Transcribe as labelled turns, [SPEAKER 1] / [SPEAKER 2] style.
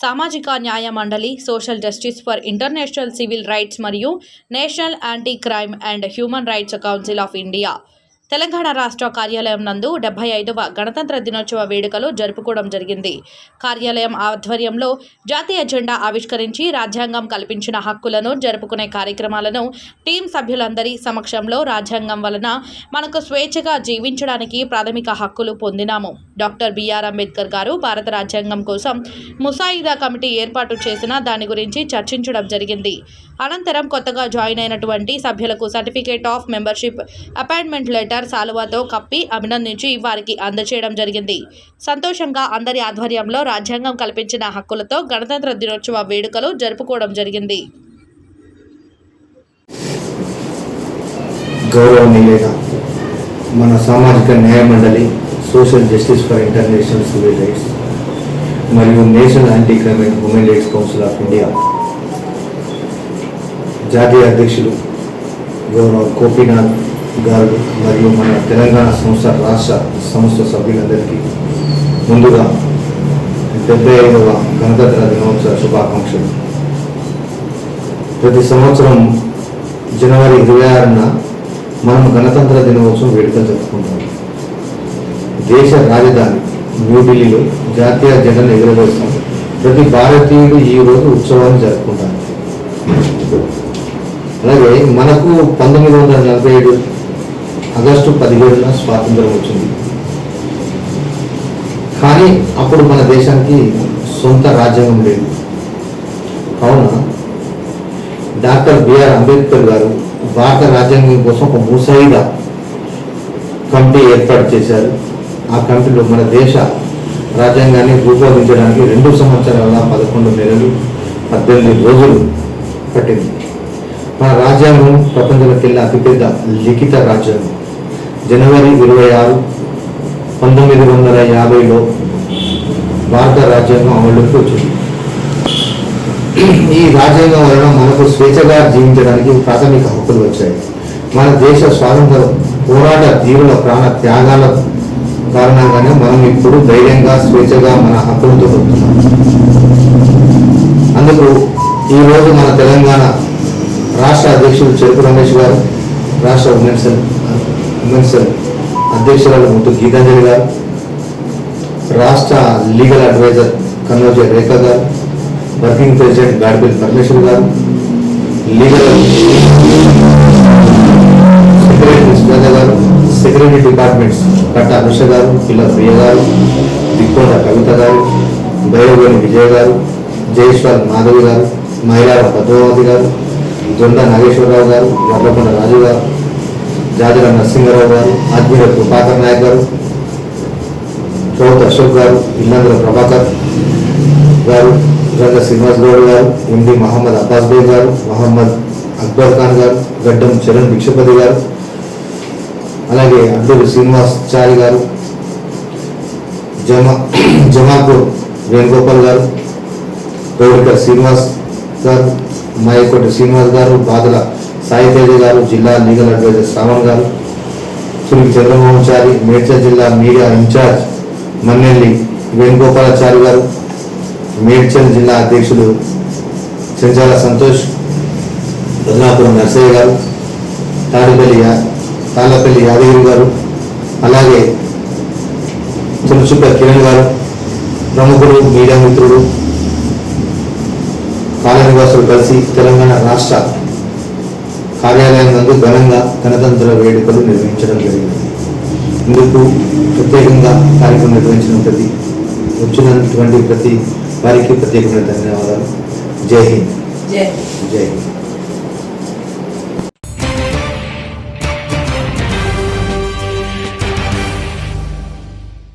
[SPEAKER 1] సామాజిక న్యాయ మండలి, social justice for international civil rights మరియు national anti crime and human rights council of India Telangana రాష్ట్ర కార్యాలయం నందు 75వ గణతంత్ర దినోత్సవ వేడుకలు జరుపుకోవడం జరిగింది. కార్యాలయం ఆధ్వర్యంలో జాతీయ జెండా ఆవిష్కరించి రాజ్యాంగం కల్పించిన హక్కులను జరుపుకునే కార్యక్రమాలను టీం సభ్యులందరి సమక్షంలో రాజ్యాంగం వలన మనకు స్వేచ్ఛగా జీవించడానికి ప్రాథమిక హక్కులు పొందినాము. డాక్టర్ బిఆర్ అంబేద్కర్ గారు భారత రాజ్యాంగం కోసం ముసాయిదా కమిటీ ఏర్పాటు చేసిన దాని గురించి చర్చించడం జరిగింది. అనంతరం కొత్తగా జాయిన్ అయినటువంటి సభ్యులకు certificate of membership, appointment letter సాలువాతో కప్పి అభినందించి వారికి అందజేయడం జరిగింది. సంతోషంగా అందరి ఆధ్వర్యంలో రాజ్యాంగం కల్పించిన హక్కులతో గణతంత్ర దినోత్సవ వేడుకలు జరుపుకోవడం జరిగింది.
[SPEAKER 2] గౌరవనీయులైన మన సామాజిక న్యాయ మండలి, social justice for international civil rights మరియు national anti crime and human rights council of India జాతీయ అధ్యక్షులు గౌరవ గోపీనాథ్ గారు మరియు మన తెలంగాణ రాష్ట్ర సంస్థ సభ్యులందరికీ ముందుగా 75వ గణతంత్ర దినోత్సవ శుభాకాంక్షలు. ప్రతి సంవత్సరం జనవరి 26న మనం గణతంత్ర దినోత్సవం వేడుకలు జరుపుకుంటాం. దేశ రాజధాని న్యూఢిల్లీలో జాతీయ జెండాను ఎగురవేస్తాం. ప్రతి భారతీయుడు ఈ రోజు ఉత్సవాన్ని జరుపుకుంటారు. అలాగే మనకు 1947 ఆగస్టు 17న స్వాతంత్రం వచ్చింది. కానీ అప్పుడు మన దేశానికి సొంత రాజ్యాంగం లేదు. కావున డాక్టర్ బిఆర్ అంబేద్కర్ గారు భారత రాజ్యాంగం కోసం ఒక ముసాయిదా కమిటీ ఏర్పాటు చేశారు. ఆ కమిటీలో మన దేశ రాజ్యాంగాన్ని రూపొందించడానికి 2 సంవత్సరాల 11 నెలలు 18 రోజులు పట్టింది. మన రాజ్యాంగం ప్రపంచంలోకెళ్ళి అతిపెద్ద లిఖిత రాజ్యాంగం. జనవరి 26, 1950లో భారత రాజ్యాంగం అమలులోకి వచ్చింది. ఈ రాజ్యాంగం వలన మనకు స్వేచ్ఛగా జీవించడానికి ప్రాథమిక హక్కులు వచ్చాయి. మన దేశ స్వాతంత్ర పోరాట ధీరుల ప్రాణ త్యాగాల కారణంగానే మనం ఇప్పుడు ధైర్యంగా స్వేచ్ఛగా మన హక్కులతో ఉంటున్నాం. అందుకు ఈరోజు మన తెలంగాణ రాష్ట్ర అధ్యక్షులు చెరుకు రమేష్ గారు, రాష్ట్ర ఉమెన్స్ అధ్యక్షురాలు ముత్తు గీతాంజలి గారు, రాష్ట్ర లీగల్ అడ్వైజర్ కన్నోజే రేఖ గారు, వర్కింగ్ ప్రెసిడెంట్ గాడిపల్లి పరమేశ్వర్ గారు, లీగల్ సెక్రటరీ సుజాత గారు, సెక్రటరీ డిపార్ట్మెంట్స్ కట్ట అనుష గారు, పిల్ల ప్రియ గారు, దిక్కోట కవిత గారు, బైరగోని విజయ్ గారు, జయేశ్వర్ మాధవి గారు, మహిళా పద్మావతి గారు, జొండ నాగేశ్వరరావు గారు, వడ్లకొండ రాజు గారు, జాజల నరసింహారావు గారు, ఆత్మీయ కృపాకర్ నాయక్ గారు, చౌత్ అశోక్ గారు, ఇల్లందుల ప్రభాకర్ గారు, గంగ శ్రీనివాస్ గౌడ్ గారు, ఎండి మహమ్మద్ అబ్బాస్ బేగ్ గారు, మహమ్మద్ అక్బర్ ఖాన్ గారు, గడ్డం చరణ్ భిక్షపతి గారు, అలాగే అబ్దుల్ శ్రీనివాసాచారి గారు, జమాపూర్ వేణుగోపాల్ గారు, గౌరికర్ శ్రీనివాస్ గారు, మాయకోటి శ్రీనివాస్ గారు, బాదల సాయితేజ గారు, జిల్లా లీగల్ అడ్వైజర్ శ్రావణ్ గారు, చురికి చంద్రమోహన్చారి, మేడ్చల్ జిల్లా మీడియా ఇన్ఛార్జ్ మన్నెల్లి వేణుగోపాలాచారి గారు, మేడ్చల్ జిల్లా అధ్యక్షులు చెంచాల సంతోష్, బదనాపురం నర్సయ్య గారు, తాళ్ళపల్లి యాదగిరి గారు, అలాగే తులచుక్క కిరణ్ గారు, ప్రముఖులు, మీడియా మిత్రులు, కాలనివాసులు కలిసి తెలంగాణ రాష్ట్ర కార్యాలయం నందు ఘనంగా గణతంత్ర వేడుకలు నిర్వహించడం జరిగింది. ఇందుకు ప్రత్యేకంగా కార్యక్రమం వచ్చినటువంటి ప్రతి వారికి ప్రత్యేకమైన ధన్యవాదాలు. జై హింద్.
[SPEAKER 3] జై
[SPEAKER 2] హింద్.